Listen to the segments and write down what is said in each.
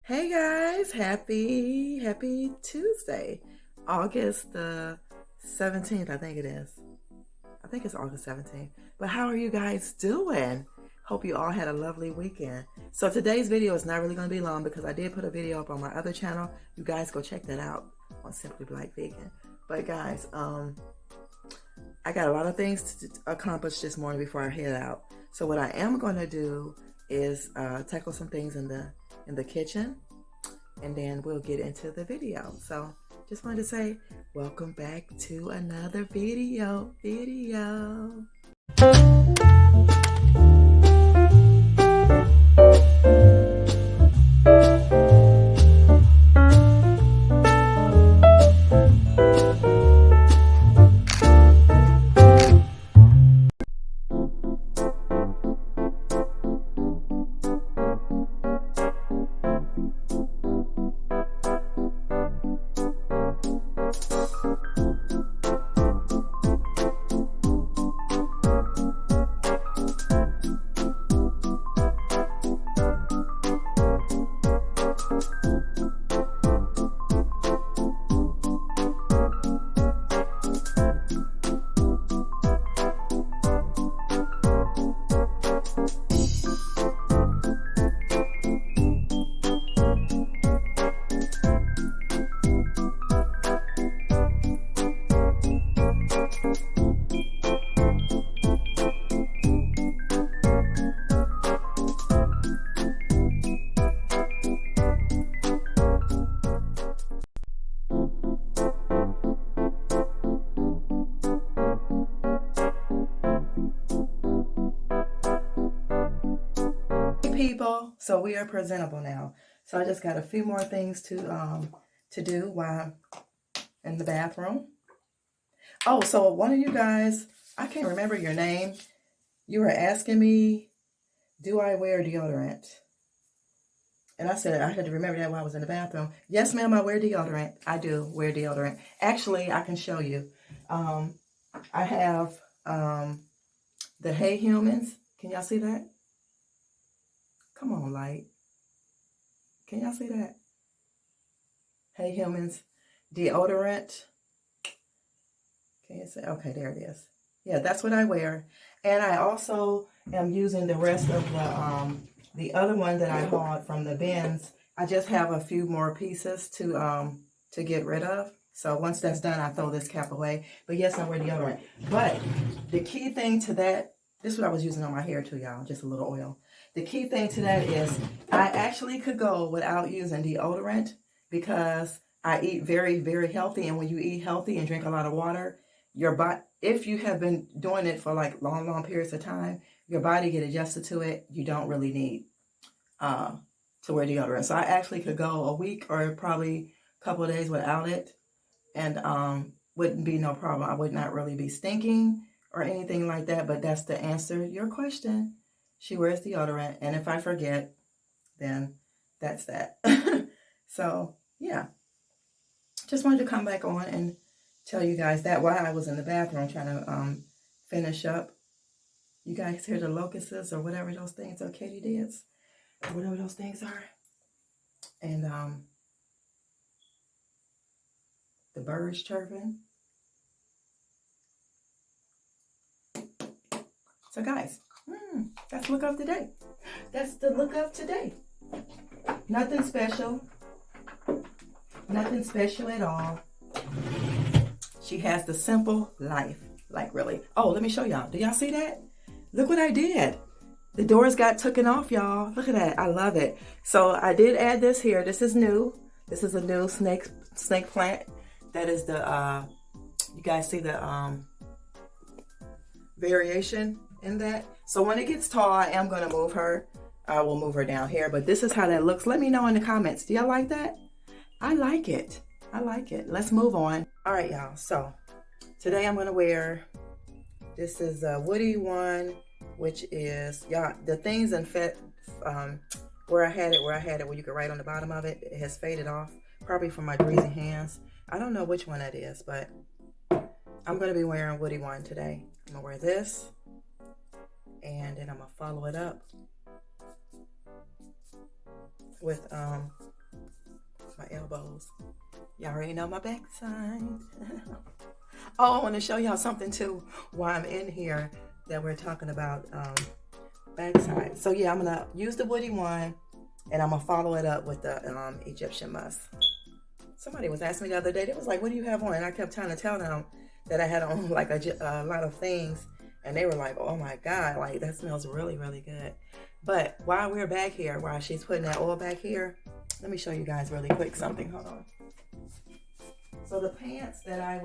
Hey guys, happy Tuesday. August the 17th, I think it is. I think it's August 17th. But how are you guys doing? Hope you all had a lovely weekend. So today's video is not really going to be long because I did put a video up on my other channel. You guys go check that out on Simply Black Vegan. But guys, I got a lot of things to accomplish this morning before I head out. So what I am going to do is tackle some things in the kitchen, and then we'll get into the video. So just wanted to say welcome back to another video. People, so we are presentable now. So I just got a few more things to do while I'm in the bathroom. Oh, so one of you guys, I can't remember your name. You were asking me, do I wear deodorant? And I said I had to remember that while I was in the bathroom. Yes, ma'am, I wear deodorant. I do wear deodorant. Actually, I can show you. I have the Hey Humans. Can y'all see that? Come on, light. Can y'all see that? Hey Humans deodorant. Can you say? Okay, there it is. Yeah, that's what I wear. And I also am using the rest of the other one that I hauled from the bins. I just have a few more pieces to get rid of. So once that's done, I throw this cap away. But yes, I wear deodorant. But the key thing to that, this is what I was using on my hair too, y'all, just a little oil. The key thing to that is I actually could go without using deodorant because I eat very, very healthy. And when you eat healthy and drink a lot of water, your body, if you have been doing it for like long periods of time, your body get adjusted to it. You don't really need to wear deodorant. So I actually could go a week or probably a couple of days without it, and wouldn't be no problem. I would not really be stinking or anything like that. But that's to answer your question. She wears deodorant, and if I forget, then that's that. So yeah, just wanted to come back on and tell you guys that while I was in the bathroom trying to finish up. You guys hear the locusts or whatever those things are, katydids, or whatever those things are, and the birds chirping. So guys, that's look of today. That's the look of today. Nothing special. Nothing special at all. She has the simple life. Like really. Oh, let me show y'all. Do y'all see that? Look what I did. The doors got taken off, y'all. Look at that. I love it. So I did add this here. This is new. This is a new snake plant. That is the you guys see the variation in that. So when it gets tall, I am gonna move her. I will move her down here. But this is how that looks. Let me know in the comments. Do y'all like that? I like it. I like it. Let's move on. All right, y'all. So today I'm gonna wear. This is a Woody one, which is y'all the things in where I had it, where you could write on the bottom of it. It has faded off, probably from my greasy hands. I don't know which one that is, but I'm gonna be wearing Woody one today. I'm gonna wear this, and then I'm gonna follow it up with elbows. Y'all already know my backside. Oh, I want to show y'all something too while I'm in here that we're talking about backside. So yeah, I'm going to use the woody one and I'm going to follow it up with the Egyptian musk. Somebody was asking me the other day, they was like, what do you have on? And I kept trying to tell them that I had on like a lot of things. And they were like, oh my God, like that smells really, really good. But while we're back here, while she's putting that oil back here, let me show you guys really quick something. Hold on. So the pants that I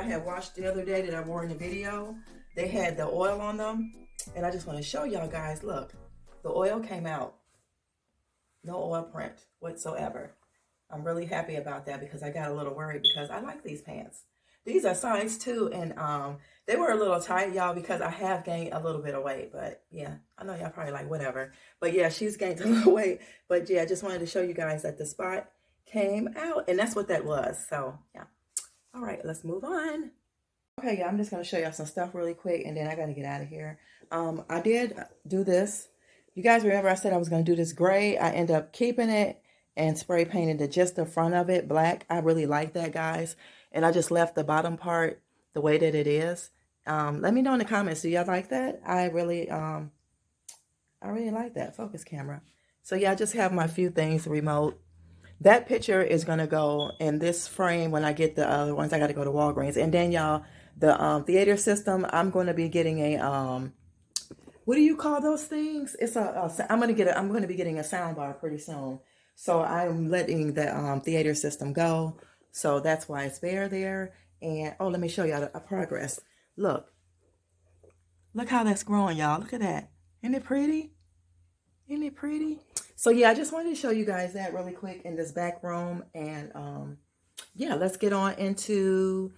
had washed the other day that I wore in the video, they had the oil on them. And I just want to show y'all guys, look, the oil came out. No oil print whatsoever. I'm really happy about that because I got a little worried because I like these pants. These are size 2 and they were a little tight, y'all, because I have gained a little bit of weight. But yeah, I know y'all probably like whatever. But yeah, she's gained a little weight. But yeah, I just wanted to show you guys that the spot came out and that's what that was. So yeah. All right, let's move on. Okay, yeah, I'm just going to show y'all some stuff really quick and then I got to get out of here. I did do this. You guys remember I said I was going to do this gray. I ended up keeping it and spray painted just the front of it black. I really like that, guys. And I just left the bottom part the way that it is. Let me know in the comments. Do y'all like that? I really like that focus camera. So yeah, I just have my few things remote. That picture is going to go in this frame when I get the other ones. I got to go to Walgreens. And then y'all, the theater system, I'm going to be getting a, what do you call those things? It's I'm going to be getting a sound bar pretty soon. So I'm letting the theater system go. So that's why it's there. And, oh, let me show y'all the progress. Look how that's growing, y'all. Look at that. Isn't it pretty? Isn't it pretty? So, yeah, I just wanted to show you guys that really quick in this back room. And, yeah, let's get on into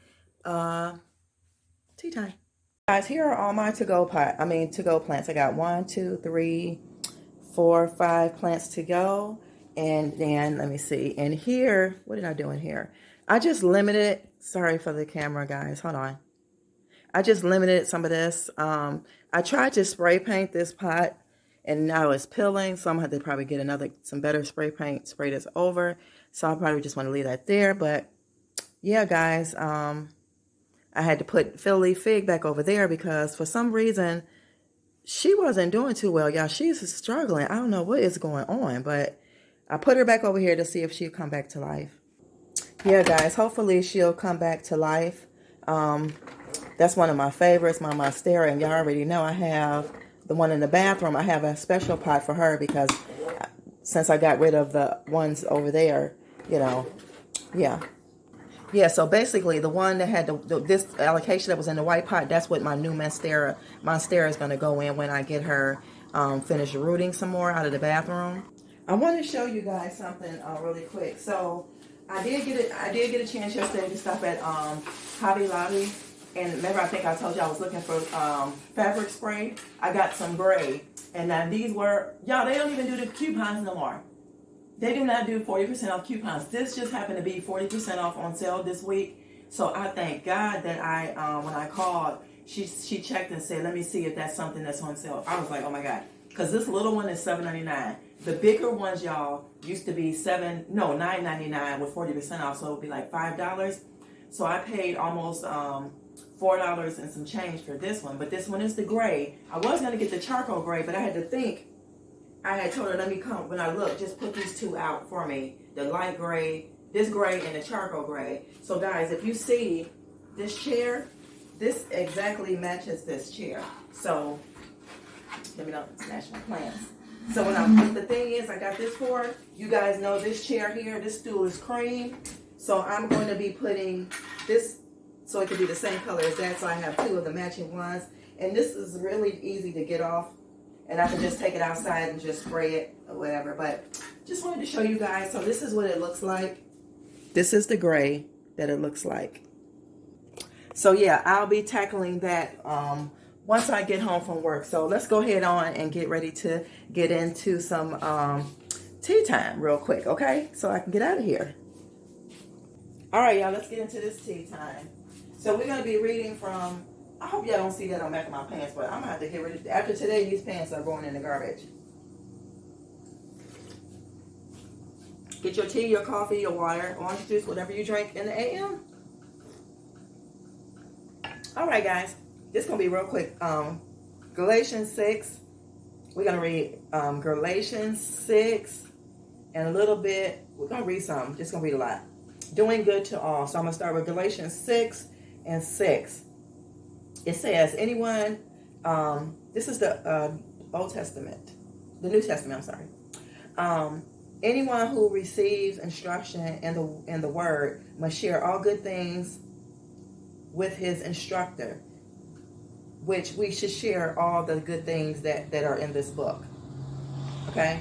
tea time. Guys, here are all my to-go plants. I got 1, 2, 3, 4, 5 plants to go. And then, let me see. And here, what did I do in here? I just limited, sorry for the camera, guys. Hold on. I just limited some of this. I tried to spray paint this pot, and now it's peeling. So I'm going to have to probably get some better spray paint, spray this over. So I probably just want to leave that there. But, yeah, guys, I had to put Philly Fig back over there because for some reason, she wasn't doing too well, y'all. She's struggling. I don't know what is going on, but I put her back over here to see if she'll come back to life. Yeah, guys, hopefully she'll come back to life. That's one of my favorites, my Monstera. And y'all already know I have the one in the bathroom. I have a special pot for her because since I got rid of the ones over there, you know, yeah. Yeah, so basically the one that had this allocation that was in the white pot, that's what my new Monstera is going to go in when I get her finished rooting some more out of the bathroom. I want to show you guys something really quick. So I did get a chance yesterday to stop at Hobby Lobby, and remember I think I told you I was looking for fabric spray. I got some gray, and now these were, y'all, they don't even do the coupons no more. They do not do 40% off coupons. This just happened to be 40% off on sale this week. So I thank God that when I called, she checked and said, let me see if that's something that's on sale. I was like, oh my God. Because this little one is $7.99. The bigger ones, y'all, used to be $9.99 with 40% off. So it would be like $5. So I paid almost $4 and some change for this one. But this one is the gray. I was going to get the charcoal gray, but I had to think. I had told her, let me come, when I look, just put these two out for me. The light gray, this gray, and the charcoal gray. So guys, if you see this chair, this exactly matches this chair. So, let me not smash my plants. So the thing is, I got this for, you guys know this chair here, this stool is cream. So I'm going to be putting this, so it could be the same color as that. So I have two of the matching ones. And this is really easy to get off. And I can just take it outside and just spray it or whatever. But just wanted to show you guys. So this is what it looks like. This is the gray that it looks like. So yeah, I'll be tackling that once I get home from work. So let's go ahead on and get ready to get into some tea time real quick, okay? So I can get out of here. All right, y'all, let's get into this tea time. So we're going to be reading from, I hope y'all don't see that on the back of my pants, but I'm going to have to get rid of, after today, these pants are going in the garbage. Get your tea, your coffee, your water, orange juice, whatever you drink in the AM. All right, guys. This is going to be real quick. Galatians 6. We're going to read Galatians 6 and a little bit. We're going to read some. Just going to read a lot. Doing good to all. So I'm going to start with Galatians 6 and 6. It says, anyone, this is the Old Testament. The New Testament, I'm sorry. Anyone who receives instruction in the word must share all good things with his instructor, which we should share all the good things that are in this book. Okay?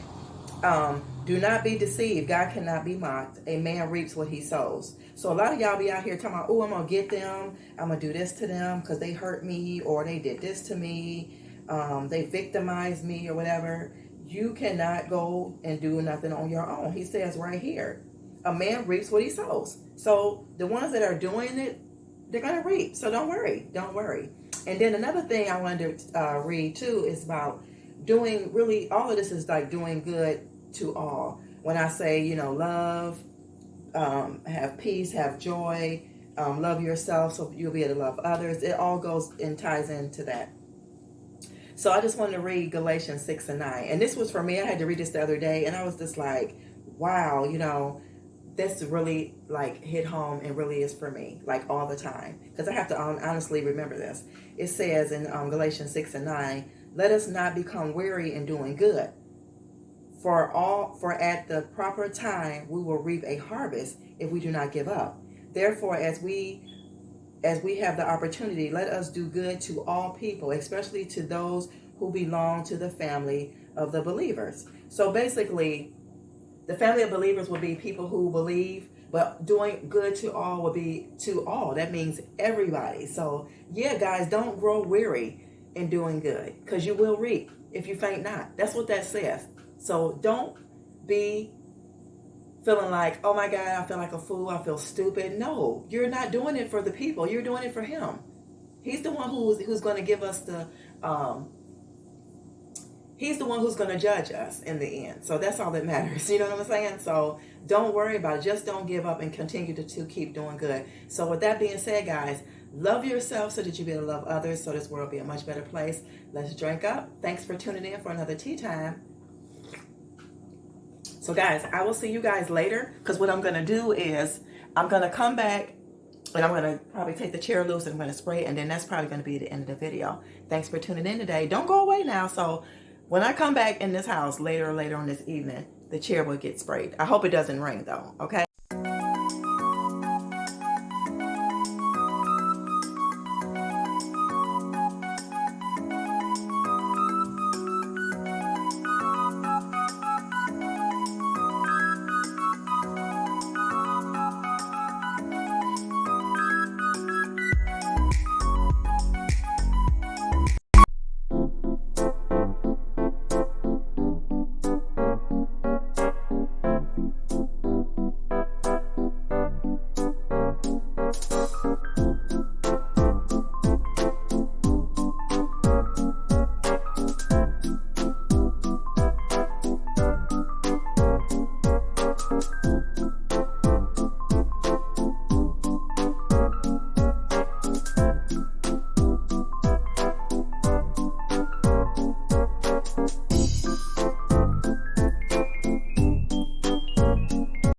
Do not be deceived. God cannot be mocked. A man reaps what he sows. So a lot of y'all be out here talking about, oh, I'm going to get them. I'm going to do this to them because they hurt me or they did this to me. They victimized me or whatever. You cannot go and do nothing on your own. He says right here, a man reaps what he sows. So the ones that are doing it, they're going to reap. So don't worry. Don't worry. And then another thing I wanted to read too is about doing really, all of this is like doing good to all. When I say, love, have peace, have joy, love yourself so you'll be able to love others. It all goes and ties into that. So I just wanted to read Galatians 6 and 9. And this was for me. I had to read this the other day. And I was just like, wow, this really like hit home and really is for me, like all the time. Because I have to honestly remember this. It says in Galatians 6 and 9, let us not become weary in doing good. For at the proper time we will reap a harvest if we do not give up. Therefore, as we have the opportunity, let us do good to all people, especially to those who belong to the family of the believers. So basically, the family of believers will be people who believe, but doing good to all will be to all. That means everybody. So yeah, guys, don't grow weary in doing good because you will reap if you faint not. That's what that says. So don't be feeling like, oh my God, I feel like a fool, I feel stupid. No, you're not doing it for the people. You're doing it for him. He's the one who's going to give us he's the one who's going to judge us in the end. So that's all that matters. You know what I'm saying? So don't worry about it. Just don't give up and continue to keep doing good. So with that being said, guys, love yourself so that you be able to love others so this world will be a much better place. Let's drink up. Thanks for tuning in for another tea time. So guys, I will see you guys later because what I'm going to do is I'm going to come back and I'm going to probably take the chair loose and I'm going to spray it, and then that's probably going to be the end of the video. Thanks for tuning in today. Don't go away now. So when I come back in this house later on this evening, the chair will get sprayed. I hope it doesn't rain though, okay?